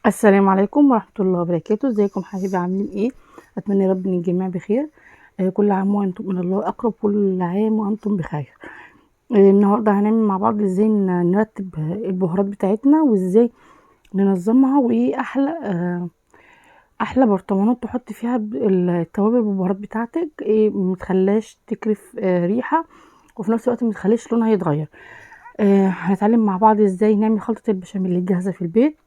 السلام عليكم ورحمة الله وبركاته. ازيكم حبايبي، عاملين ايه؟ اتمنى يا رب ان الجميع بخير. كل عام وانتم من الله اقرب، كل عام وانتم بخير. النهارده هنعمل مع بعض ازاي نرتب البهارات بتاعتنا، وازاي ننظمها، وايه احلى برطمانات تحط فيها التوابل والبهارات بتاعتك، ايه متخلاش تكرف ريحة، وفي نفس الوقت متخليش لونها يتغير. هنتعلم مع بعض ازاي نعمل خلطة البشاميل الجاهزة في البيت،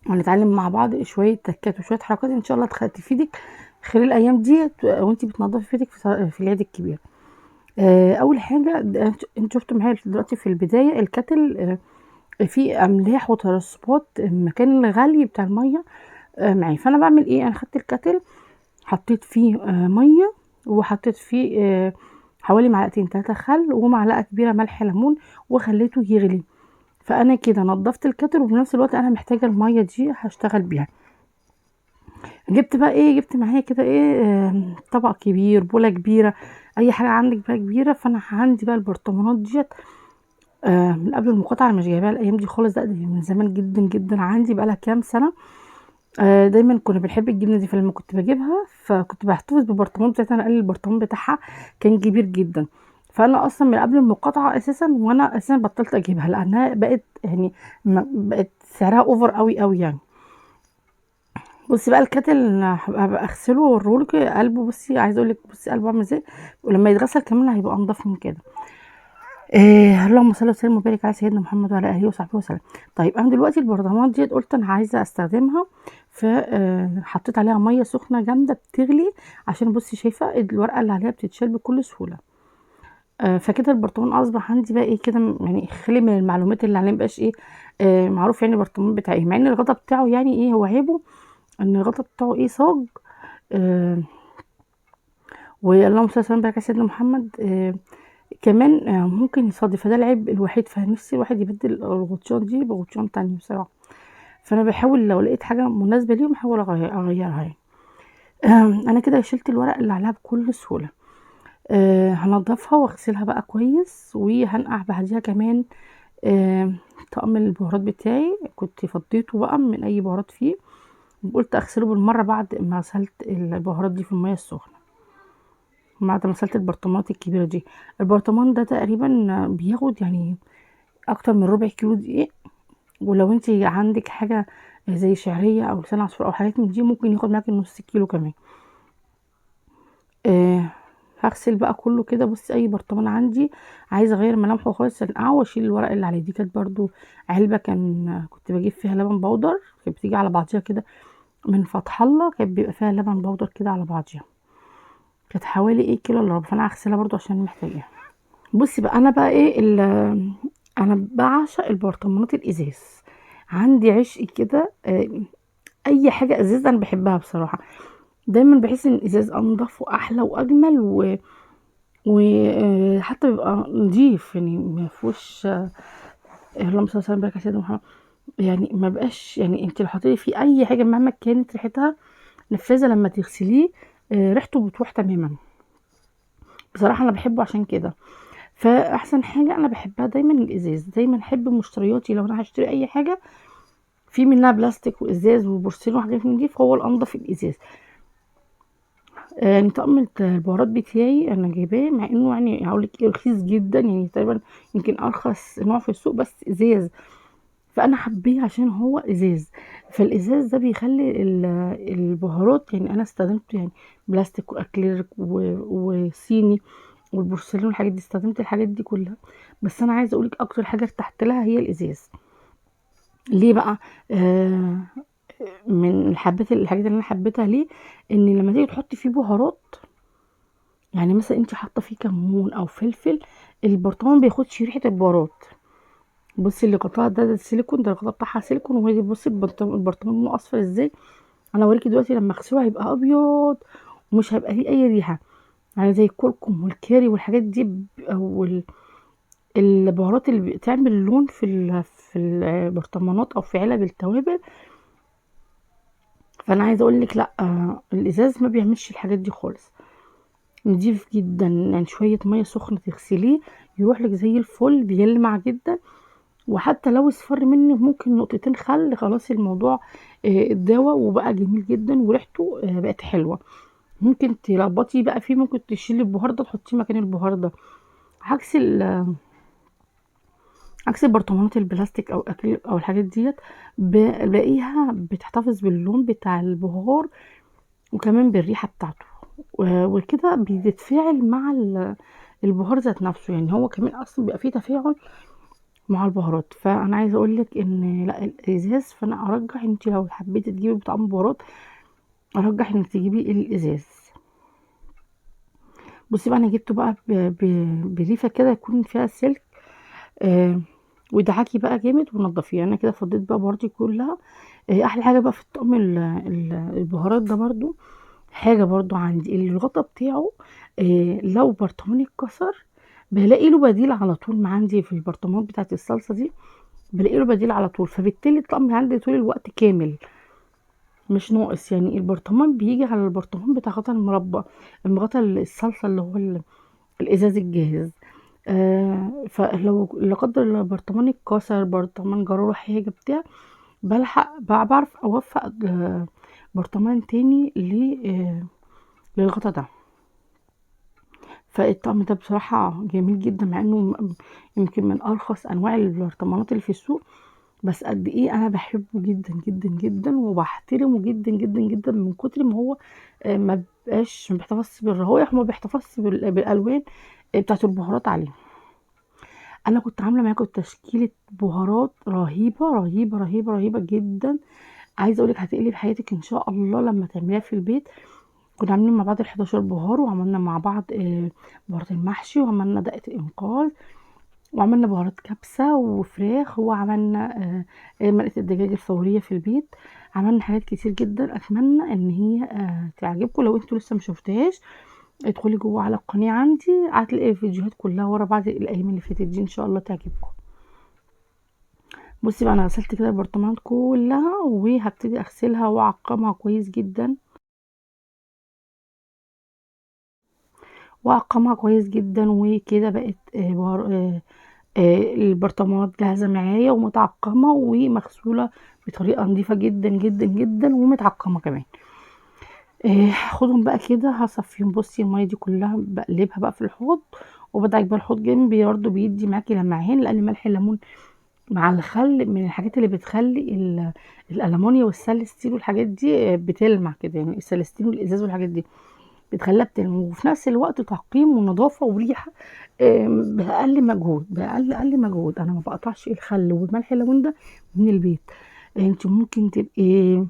وهنتعلم مع بعض شويه تكات وشويه حركات ان شاء الله تفيدك خلال الايام دي وانت بتنظفي بيتك في العيد الكبير. اول حاجه، انت شفتوا معايا دلوقتي في البدايه الكتل، فيه املاح وترسبات، المكان الغلي بتاع الميه معايا. فانا بعمل ايه؟ انا خدت الكتل، حطيت فيه ميه، وحطيت فيه حوالي معلقتين 3 خل، ومعلقه كبيره ملح ليمون، وخليته يغلي. فانا كده نضفت الكتل، وفي نفس الوقت انا محتاجه الميه دي هشتغل بيها. جبت بقى ايه؟ جبت معايا كده ايه، طبق كبير، بولة كبيرة، اي حاجة عندك بقى كبيرة. فانا عندي بقى البرطمانات ديت من قبل المقاطعة، انا مش جايباها الايام دي خالص، دي من زمان جدا جدا، عندي بقى لها كام سنة. دايما كنا بنحب الجبنة دي، فلما كنت بجيبها فكنت بحتفظ بالبرطمان بتاعتها. انا قال البرطمان بتاعها كان كبير جدا، فانا اصلا من قبل المقاطعة اساسا، وانا اساسا بطلت اجيبها لانها بقت يعني بقت سعرها اوفر قوي قوي يعني. بصي بقى الكاتل، أنا هبقى اغسله واوريهولك قلبه. بصي عايزه اقول لك، بصي قلبه عامل ازاي، ولما يتغسل كمان هيبقى انضف من كده. اللهم صل وسلم وبارك على سيدنا محمد وعلى اله وصحبه وسلم. طيب انا دلوقتي البرطمانات ديت قلت انا عايزه استخدمها، فحطيت عليها ميه سخنه جامده بتغلي، عشان بصي شايفه الورقه اللي عليها بتتشال بكل سهوله. فكده البرطمان اصبح عندي بقى ايه كده، يعني خلي من المعلومات اللي عليه، مبقاش ايه معروف يعني البرطمان بتاعي إيه. مع ان الغطا بتاعه يعني ايه، هو عيبه ان الغطا بتاعه ايه، صاج. آه واللهم صل وسلم وبارك على سيدنا محمد. كمان ممكن يصادف، فده العيب الوحيد. فنفسي الواحد يبدل الغطيان دي بغطيان تانية بصراحة. فانا بحاول لو لقيت حاجة مناسبة ليهم احاول اغيرها يعني. انا كده شلت الورق اللي عليها بكل سهولة. هنضفها واغسلها بقى كويس، وهنقع بعديها كمان آه طقم البهارات بتاعي، كنت فضيته بقى من اي بهارات فيه، قلت اغسله بالمرة بعد ما غسلت البهارات دي في المية السخنة، بعد ما غسلت البرطمانات الكبيرة دي. البرطمان ده تقريبا بياخد يعني اكتر من ربع كيلو دقيق، ولو انت عندك حاجة زي شعرية او لسان عصفور او حاجات من دي ممكن ياخد معاكي نص كيلو كمان. آه هغسل بقى كله كده. بصي اي برطمان عندي عايزه اغير ملامحه خالص انقعه واشيل الورق اللي عليه. دي كانت برضو علبه كنت بجيب فيها لبن بودر، كانت بتيجي على بعضيها كده من فتح الله، كانت بيبقى فيها لبن بودر كده على بعضيها، كانت حوالي ايه كيلو الا ربع، فانا هغسلها برضو عشان محتاجاها. بصي بقى انا بقى ايه انا بعشق البرطمانات الازاز، عندي عشق كده. اي حاجه ازاز انا بحبها بصراحه. دايما بحس ان الازاز انضف واحلى واجمل وحتى بيبقى نضيف، يعني ما فيهوش اللهم صل وسلم وبارك على سيدنا محمد. يعني ما بقاش، يعني انت لو حطيتي فيه اي حاجه مهما كانت ريحتها نفاذه، لما تغسليه ريحته بتروح تماما. بصراحه انا بحبه عشان كده. فاحسن حاجه انا بحبها دايما الازاز. دايما احب مشترياتي لو انا هشتري اي حاجه في منها بلاستيك وازاز وبورسلين وحاجات من دي، فهو الانضف الازاز. يعني طقم البهارات بتاعي انا جايباه، مع انه يعني هقول لك ايه رخيص جدا، يعني تقريبا يمكن ارخص نوع في السوق، بس ازاز. فانا حبيه عشان هو ازاز. فالازاز ده بيخلي البهارات، يعني انا استخدمت يعني بلاستيك واكليريك وصيني والبورسلين والحاجات دي، استخدمت الحاجات دي كلها. بس انا عايزه اقولك اكتر حاجه ارتحت لها هي الازاز. ليه بقى؟ آه من الحاجات اللي انا حبيتها ليه، ان لما تيجي تحطي فيه بهارات، يعني مثلا انت حاطه فيه كمون او فلفل، البرطمان بياخدش ريحه البهارات. بصي اللي قطعها ده السيليكون، ده الغطا بتاعها سيليكون، وهي بصي البرطمان لونه اصفر ازاي. انا اوريكي دلوقتي لما اغسله هيبقى ابيض، ومش هيبقى ليه اي ريحه، يعني زي الكركم والكاري والحاجات دي البهارات اللي بتعمل لون في البرطمانات او في علب التوابل. فانا عايزه اقول لك لا، الازاز ما بيعملش الحاجات دي خالص، نضيف جدا. يعني شويه ميه سخنه تغسليه يروح لك زي الفل، بيلمع جدا. وحتى لو اصفر مني ممكن نقطتين خل، خلاص الموضوع اتداوى وبقى جميل جدا وريحته بقت حلوه. ممكن تلخبطي بقى فيه، ممكن تشيلي البهار ده تحطيه مكان البهار ده. عكس عكس البرطمانات البلاستيك او اكل او الحاجات ديت، بلاقيها بتحتفظ باللون بتاع البهار وكمان بالريحه بتاعته، وكده بيتفاعل مع البهار ذات نفسه، يعني هو كمان اصلا بيبقى فيه تفاعل مع البهارات. فانا عايزه اقول لك ان لا، الازاز، فانا ارجح انت لو حبيتي تجيبي بطعم بهارات ارجح انك تجيبي الازاز. بصي بقى، انا جبته بقى بريفه كده يكون فيها سلك، آه ودعاكي بقى جامد ونضفيه. انا كده فضيت بقى بهاراتي كلها. احلى حاجه بقى في الطقم البهارات ده برضو، حاجه برضو عندي الغطا بتاعه، لو برطمان اتكسر بلاقي له بديل على طول. ما عندي في البرطمانات بتاعت الصلصه دي بلاقي له بديل على طول، فبالتالي الطقم عندي طول الوقت كامل مش ناقص. يعني البرطمان بيجي على البرطمان بتاع غطا المربى، غطا الصلصه اللي هو الازاز الجاهز. فلو لا قدر الله برطمان اتكسر، برطمان جراله حاجه بتاع، بلحق بعرف اوفق برطمان تاني للغطا ده. فالطقم ده بصراحة جميل جدا، مع انه يمكن من ارخص انواع البرطمانات اللي في السوق، بس قد ايه انا بحبه جدا جدا جدا وبحترمه جدا جدا جدا، من كتر ما هو ما بيحتفظش بالروايح وما بيحتفظش بالالوان بتاعت البهارات عليه. انا كنت عامله معاكم تشكيله بهارات رهيبه رهيبه رهيبه رهيبه جدا. عايزه اقولك هتقلب حياتك ان شاء الله لما تعمليها في البيت. كنا عاملين مع بعض ال11 بهار، وعملنا مع بعض بهارات المحشي، وعملنا دقة الإنقاذ، وعملنا بهارات كبسة وفراخ، وعملنا مرقة الدجاج الفورية في البيت. عملنا حاجات كتير جدا، أتمنى إن هي تعجبكم. لو انتوا لسه مشوفتهاش ادخلي جوه على القناة عندي، هتلاقي الفيديوهات كلها ورا بعض الأيام اللي فاتت دي، إن شاء الله تعجبكم. بصي بقى، أنا غسلت كده البرطمانات كلها وهبتدي أغسلها وأعقمها كويس جدا، وأعقمها كويس جدا، وكده بقت البرطمانات جاهزة معايا ومتعقمة ومغسولة بطريقة نظيفة جدا جدا جدا ومتعقمة كمان. هاخدهم بقى كده هصفيهم. بصي المية دي كلها بقلبها بقى في الحوض، وبدعك بقى الحوض جنبي برضه بيدي معاكي لمعان، لأن ملح الليمون مع الخل من الحاجات اللي بتخلي الألمونيا والسلستين والحاجات دي بتلمع كده، يعني السلستين والإزاز والحاجات دي بتخليها بتلمع، وفي نفس الوقت تعقيم ونظافة وريحة بأقل مجهود، بأقل مجهود. أنا ما بقطعش الخل والملح الليمون ده من البيت. انت ممكن تبقي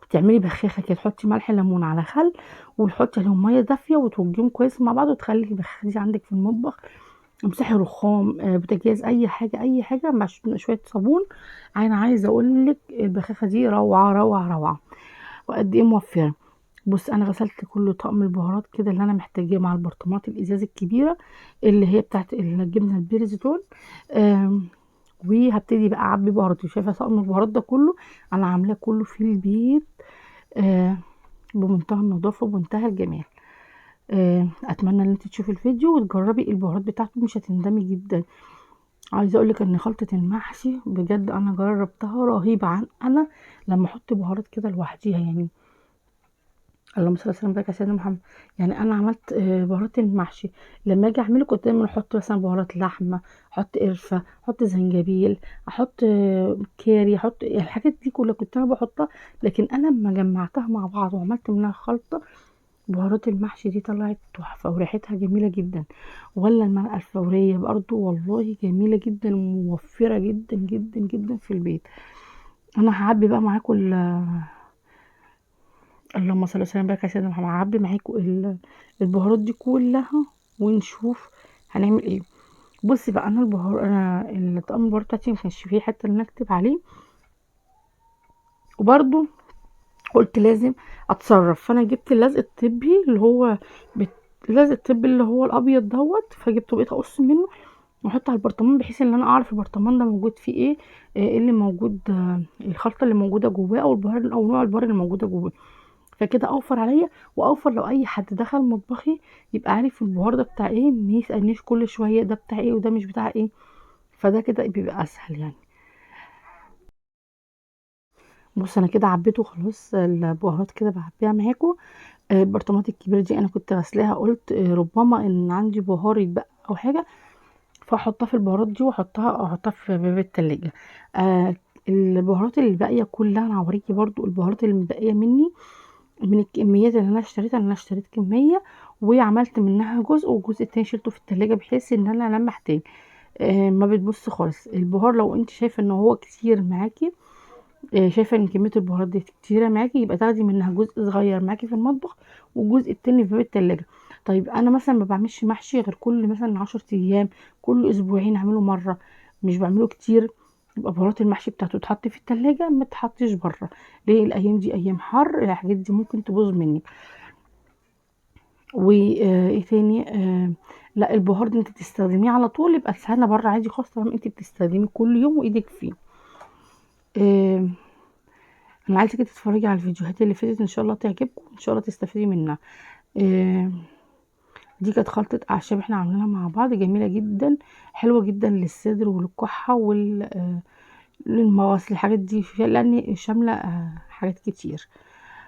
تعملي بخاخة كده، تحطي ملح ليمون على خل وتحطي عليهم مية دافية وتوجيهم كويس مع بعض، وتخلي البخاخة دي عندك في المطبخ. امسحي رخام بوتاجاز، اي حاجه اي حاجه، مع شويه صابون. انا عايزه اقول لك البخاخه دي روعه روعه روعه، وقد ايه موفره. بص انا غسلت كل طقم البهارات كده اللي انا محتاجاه مع البرطمانات الازاز الكبيره اللي هي بتاعت الجبنه البيرزيتون. آم، وهبتدي بقى اعبي بهاراتي. شايفه طقم البهارات ده كله انا عاملاه كله في البيت، آه، بمنتهى النظافه وبمنتهى الجمال. اتمنى ان انت تشوفي الفيديو وتجربي البهارات بتاعته، مش هتندمي جدا. عايزه اقول لك ان خلطه المحشي بجد انا جربتها رهيبه، عن انا لما احط بهارات كده لوحديها يعني. اللهم صل وسلم وبارك على سيدنا محمد. يعني انا عملت بهارات المحشي، لما اجي اعمله كنت دايما احط مثلا بهارات لحمه، احط قرفه، احط زنجبيل، احط كاري، احط الحاجات دي كلها كنت انا بحطها. لكن انا لما جمعتها مع بعض وعملت منها خلطه، بهارات المحشي دي طلعت تحفه وريحتها جميله جدا. ولا المرقه الفوريه برضو والله جميله جدا وموفره جدا جدا جدا في البيت. انا هعبي بقى معاكم اللهم صل وسلم وبارك على سيدنا محمد. هعبي معاكم البهارات دي كلها ونشوف هنعمل ايه. بصي بقى، انا الطقم البهارات بتاعتي ما كانش فيه حته ان اكتب عليه، وبرضو قلت لازم اتصرف. فانا جبت اللزق الطبي اللي هو بت... اللزق الطبي اللي هو الابيض دوت، فجبته بقيت اقص منه واحطه على البرطمان، بحيث ان انا اعرف البرطمان ده موجود فيه ايه، ايه اللي موجود، الخلطه اللي موجوده جواه او البهار او نوع البهار اللي موجوده جواه. فكده اوفر عليا واوفر لو اي حد دخل مطبخي يبقى عارف البهار ده بتاع ايه، ما يسالنيش كل شويه ده بتاع ايه وده مش بتاع ايه. فده كده بيبقى اسهل يعني. بص انا كده عبيته خلاص البهارات كده بعبيها معاكم. البرطمانات الكبيره دي انا كنت غسلاها، قلت ربما ان عندي بهار يتبقى او حاجه، فاحطها في البهارات دي واحطها في باب التلاجة. آه البهارات اللي باقيه كلها انا هوريكي برضو البهارات اللي متبقيه مني من الكميات اللي انا اشتريتها. انا اشتريت كميه وعملت منها جزء، والجزء التاني شلته في التلاجة بحيث ان انا لما احتاج ما بتبص خالص البهار. لو انت شايفه ان هو كتير معاكي، شايفه ان كميه البهارات دي كتيره معاكي، يبقى تاخدي منها جزء صغير معاكي في المطبخ والجزء التاني في باب التلاجة. طيب انا مثلا ما بعملش محشي غير كل مثلا 10 ايام، كل اسبوعين اعمله مره، مش بعمله كتير. يبقى بهارات المحشي بتاعته تحط في التلاجة، ما تحطش بره. ليه؟ الايام دي ايام حر، الحاجات دي ممكن تبوظ منك. وايه تاني؟ لا البهار ده انت بتستخدميه على طول، يبقى سهله بره عادي خالص طالما انت بتستخدميه كل يوم وايدك فيه. آه انا عايزاكي تتفرجي على الفيديوهات اللي فاتت، ان شاء الله تعجبكم، ان شاء الله تستفيدي منها. آه دي كانت خلطه اعشاب احنا عاملينها مع بعض، جميله جدا، حلوه جدا للصدر وللكحه للمغص، الحاجات دي فيها لان شامله حاجات كتير.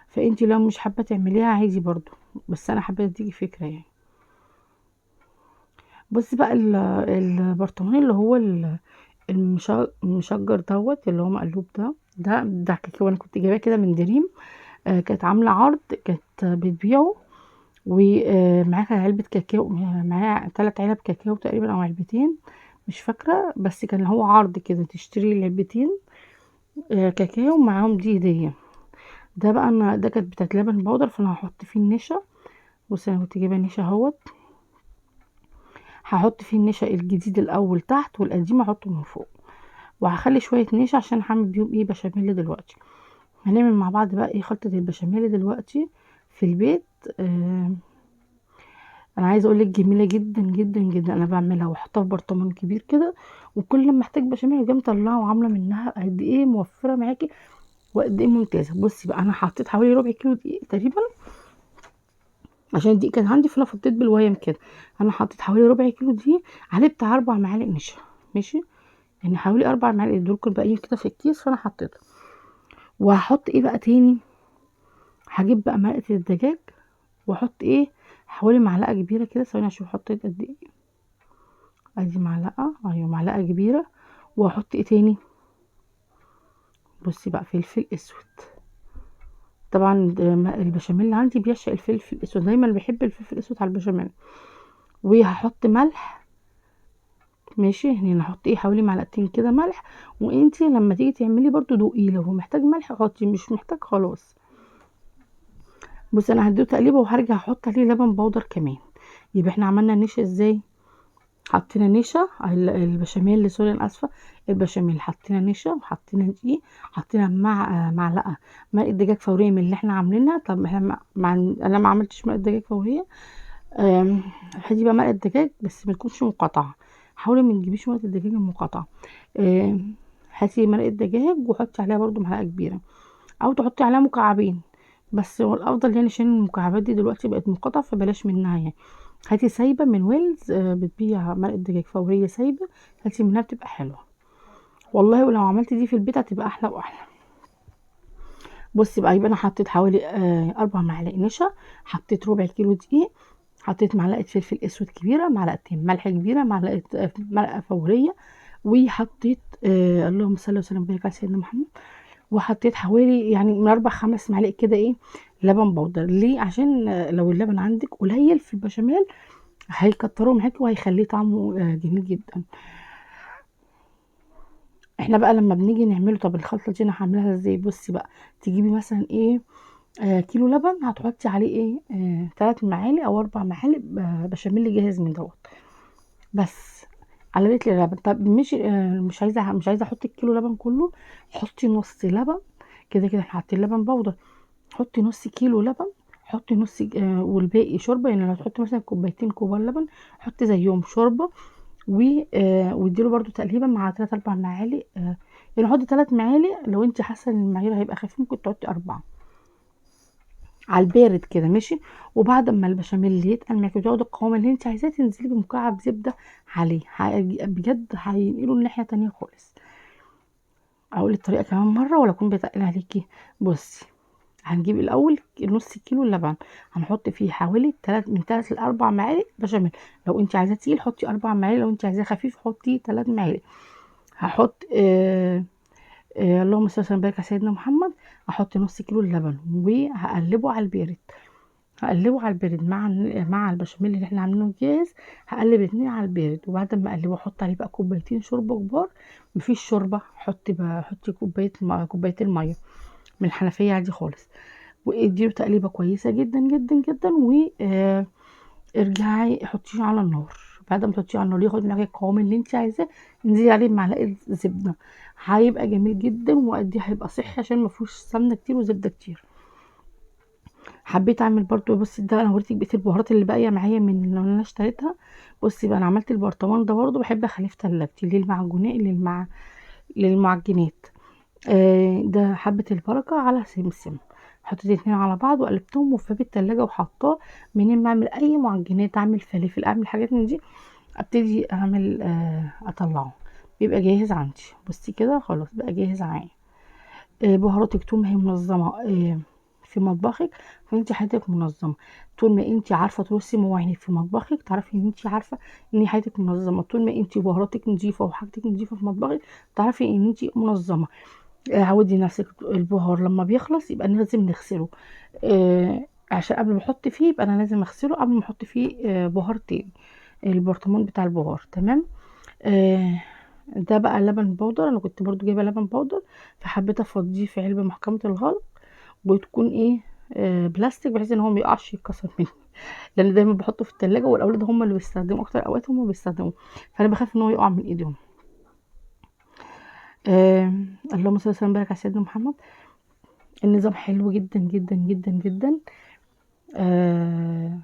فانت لو مش حابه تعمليها عادي برضو، بس انا حبيت اديكي فكره يعني. بصي بقى البرطمان اللي هو المشجر دوت اللي هو مقلوب ده كاكاو، انا كنت جايباه كده من دريم. كانت عامله عرض، كانت بتبيعه، ومعاها علبه كاكاو، معاها 3 علب كاكاو تقريبا او علبتين، مش فاكره، بس كان هو عرض كده تشتري العلبتين كاكاو معاهم دي هديه. ده بقى انا ده كانت بتاعت لبن بودر، فانا هحط فيه النشا. بصي انا كنت جايبه نشا اهوت، هحط فيه النشا الجديد الاول تحت والقديم هحطه من فوق، وهخلي شويه نشا عشان هعمل بيهم ايه بشاميل دلوقتي. هنعمل مع بعض بقى ايه خلطه البشاميل دلوقتي في البيت. آه انا عايزه اقول لك جميله جدا جدا جدا، انا بعملها واحطها في برطمان كبير كده، وكل لما احتاج بشاميل اجي مطلعه وعامله منها قد ايه موفره معاكي وقد ايه ممتازه. بصي بقى انا حطيت حوالي ربع كيلو دقيق تقريبا، عشان الدقيق كان عندي فانا فضيت بالويم كده. انا حطيت حوالي ربع كيلو دقيق عليه بتاع 4 معالق نشا، ماشي، يعني حوالي 4 معالق دول كل باقيين كده في الكيس، فانا حطيتهم. وهحط ايه بقى تاني؟ هجيب بقى مرقه الدجاج واحط ايه حوالي معلقه كبيره كده، ثواني اشوف حطيت قد ايه. ادي معلقه، ايوه معلقه كبيره. واحط ايه تاني؟ بصي بقى فلفل اسود، طبعا البشاميل اللي عندي بيعشق الفلفل الاسود، دايما بحب الفلفل الاسود على البشاميل. وهحط ملح، ماشي، يعني نحط ايه حوالي معلقتين كده ملح. وانتي لما تيجي تعملي برضو دوقيه، لو هو محتاج ملح حطي، مش محتاج خلاص. بصي انا هديه تقليبه وهرجع احط عليه لبن بودر كمان. يبقى احنا عملنا النشا ازاي؟ حطينا نشا البشاميل، سوري انا اسفه، البشاميل حطينا نشا وحطينا دقيق، حطينا مع معلقه مرقه دجاج فوريه من اللي احنا عاملينها. طب احنا انا ما عملتش مرقه دجاج فوريه. هاتي بقى مرقه دجاج بس ما تكونش مقاطعه، حاولي ما تجيبيش مرقه الدجاج المقاطعه. هاتي مرقه دجاج وحطي عليها برضو معلقه كبيره، او تحطي عليها مكعبين، بس هو الافضل يعني عشان المكعبات دي دلوقتي بقت مقاطعه فبلاش منها يعني. هاتي سايبه من ويلز، بتبيع مرقه دجاج فوريه سايبه، هاتي منها بتبقى حلوه والله، ولو عملتي دي في البيت هتبقى احلى واحلى. بصي بقى، يبقى انا حطيت حوالي 4 معالق نشا، حطيت ربع كيلو دقيق، حطيت معلقه فلفل اسود كبيره، معلقتين ملح كبيره، معلقه مرقه فوريه، وحطيت اللهم صل وسلم وبارك على سيدنا محمد، وحطيت حوالي يعني من 4 5 معالق كده ايه لبن بودر. ليه؟ عشان لو اللبن عندك قليل في البشاميل هيكتروه معاكي وهيخليه طعمه جميل جدا. احنا بقى لما بنيجي نعمله، طب الخلطه دي انا هعملها ازاي؟ بصي بقى، تجيبي مثلا ايه كيلو لبن، هتحطي عليه ايه 3 معالق او 4 معالق بشاميل جاهز من دوت بس، على لتر لبن. طب مش عايزه احط الكيلو لبن كله، حطي نص لبن، كده كده احنا حاطين لبن بودر، حطي نص كيلو لبن، حطي نص والباقي شوربه، يعني لو تحطي مثلا كوبايتين كبار لبن حطي زيهم شوربه. و واديله برده تقليبه مع 3 4 معالق يعني حطي 3 معالق، لو انت حاسه ان المعيار هيبقى خفيف ممكن تحطي 4. على البارد كده ماشي. وبعد ما البشاميل يتقل معاكي وتاخد القوام اللي انت عايزاه، تنزلي بمكعب زبده عليه، بجد هينقله لناحيه تانية خالص. اقول الطريقه كمان مره ولا اكون بتقل عليكي؟ بصي، هنجيب الاول نص كيلو لبن، هنحط فيه حوالي من 3 ل 4 معالق بشاميل. لو انت عايزاه تقيل حطي 4 معالق، لو انت عايزاه خفيف حطي 3 معالق. هحط اللهم صل وسلم وبارك على سيدنا محمد. هحط نص كيلو اللبن وهقلبه على البارد، هقلبه على البارد مع البشاميل اللي احنا عاملينه جاهز. هقلب الاتنين على البارد، وبعد ما اقلبه احط عليه بقى كوبايتين شوربه كبار. مفيش شوربه، حطي كوبايتين ميه من الحنفيه عادي خالص. واديله تقليبه كويسه جدا جدا جدا، ارجعي حطيه على النار. بعد ما تحطيه على النار ياخد معاكي القوام اللي انت عايزاه، انزلي عليه بمعلقه زبده. هيبقى جميل جدا، وقديه هيبقى صحي عشان ما فيهوش سمنه كتير وزبده كتير. حبيت اعمل برضو، بصي ده انا وريتك بقيه البهارات اللي باقيه معايا من اللي انا اشتريتها. بصي بقى، انا عملت البرطمان ده برضو بحب اخليه في تلاجتي للمعجنات. ده حبه البركه على سمسم، حطيت الاتنين على بعض وقلبتهم وفي باب التلاجة وحطاه. منين ما اعمل اي معجنات، اعمل فلافل، اعمل حاجات من دي، ابتدي اعمل اطلعه، بيبقى جاهز عندي. بصي كده خلاص بقى جاهز معايا. بهاراتك طول ما هي منظمه في مطبخك، فانت حياتك منظمه. طول ما انت عارفه ترصي مواعينك في مطبخك، تعرفي ان انت عارفه ان حياتك منظمه. طول ما انت بهاراتك نظيفه وحاجتك نظيفه في مطبخك، تعرفي ان انت منظمه. عودي نفسك، البهار لما بيخلص يبقى لازم نغسله. عشان قبل ما احط فيه يبقى انا لازم اغسله قبل ما احط فيه بهار تاني، البرطمان بتاع البهار. تمام. آه ده بقى لبن بودر، انا كنت برضو جايبه لبن بودر، فحبيت افضيه في علبه محكمه الغلق، وتكون ايه بلاستيك، بحيث ان هو ما يقعش يتكسر مني. لان دايما بحطه في التلاجة، والاولاد هم اللي بيستخدموا اكتر، اوقات هم بيستخدموه، فانا بخاف ان هو يقع من ايديهم. اللهم صل وسلم وبارك على سيدنا محمد. النظام حلو جدا جدا جدا جدا. آه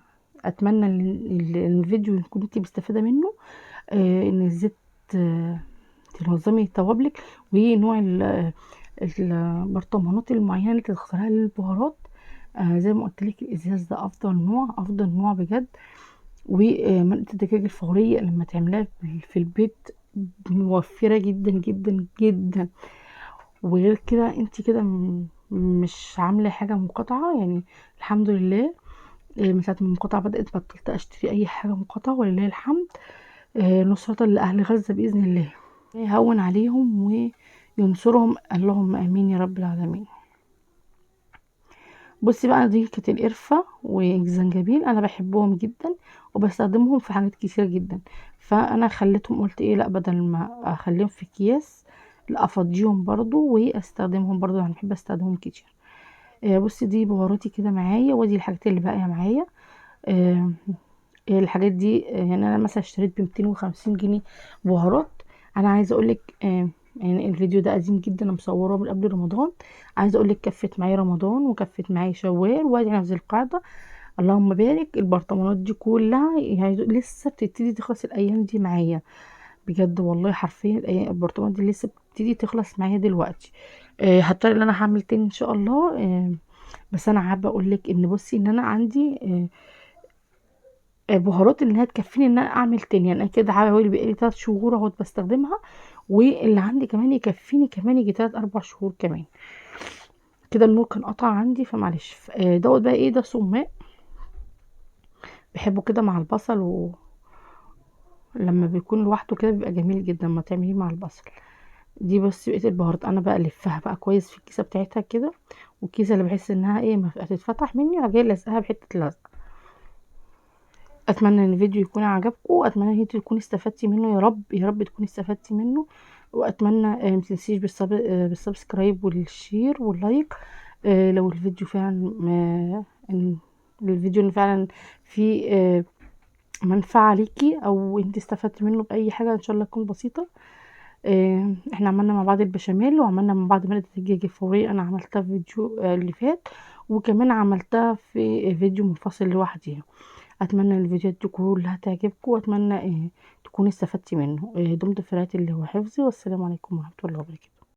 اتمنى ان الفيديو يكون انت مستفاده منه. ان ازاي ت- تنظمي توابلك، ونوع البرطمانات المعينه اللي تختارها للبهارات. زي ما قلت لك، الازاز ده افضل نوع، افضل نوع بجد. ومنقه الدجاج الفوريه لما تعمليها في البيت موفره جدا جدا جدا. وغير كده انت كده مش عامله حاجه مقاطعه يعني، الحمد لله. من ساعه ما المقاطعه بدات بطلت اشتري اي حاجه مقاطعه، ولله الحمد. نصرة لاهل غزه باذن الله، يهون عليهم وينصرهم، اللهم امين يا رب العالمين. بصي بقى، دي كانت القرفة والزنجبيل، انا بحبهم جدا وبستخدمهم في حاجات كتير جدا. فانا خليتهم، قلت ايه لا، بدل ما اخليهم في اكياس، لا افضيهم برضو واستخدمهم برضو، يعني بحب استخدمهم كتير. بصي دي بهاراتي كده معايا، ودي الحاجات اللي باقيه معايا. آه، الحاجات دي يعني انا مثلا اشتريت ب 250 جنيه بهارات. انا عايزه اقولك يعني الفيديو ده قديم جدا، انا مصوره من قبل رمضان. عايزه اقولك كفت معايا رمضان وكفت معايا شوال وادي نفس القاعده. اللهم بارك. البرطمانات دي كلها يعني لسه بتبتدي تخلص الايام دي معايا، بجد والله حرفيا البرطمانات دي لسه بتبتدي تخلص معايا دلوقتي. هضطر ان انا هعمل تاني ان شاء الله. بس انا حابه اقولك ان بصي ان انا عندي بهارات انها تكفيني ان انا اعمل تاني. يعني انا كده حوالي بقالي 3 شهور اهوت بستخدمها، واللي عندي كمان يكفيني كمان يجي 3 4 شهور كمان. كده النور كان قطع عندي فمعلش. دوت بقى ايه، ده سماق، بحبه كده مع البصل، ولما بيكون لوحده كده بيبقى جميل جدا ما تعمليه مع البصل. دي بس بقيه البهارات، انا بقى الفها بقى كويس في الكيسه بتاعتها كده، والكيسه اللي بحس انها ايه ما هتتفتح مني، راح جايه لازقها بحته لزق. اتمنى ان الفيديو يكون عجبكم، واتمنى ان انتوا تكونوا استفدتي منه، يا رب يا رب تكونوا استفدتي منه. واتمنى ما تنسيش بالسبسكرايب والشير واللايك. لو الفيديو فعلا الفيديو فعلا فيه منفعة ليكي، او انت استفدتي منه باي حاجة ان شاء الله تكون بسيطة. احنا عملنا مع بعض البشاميل، وعملنا مع بعض مرقة الدجاج الفورية، انا عملتها في فيديو اللي فات، وكمان عملتها في فيديو منفصل لوحديها. اتمنى ان الفيديوهات دي كلها تعجبكم، واتمنى تكونوا استفدتي منه. دمتم في رعاية الله وحفظه، والسلام عليكم ورحمة الله وبركاته.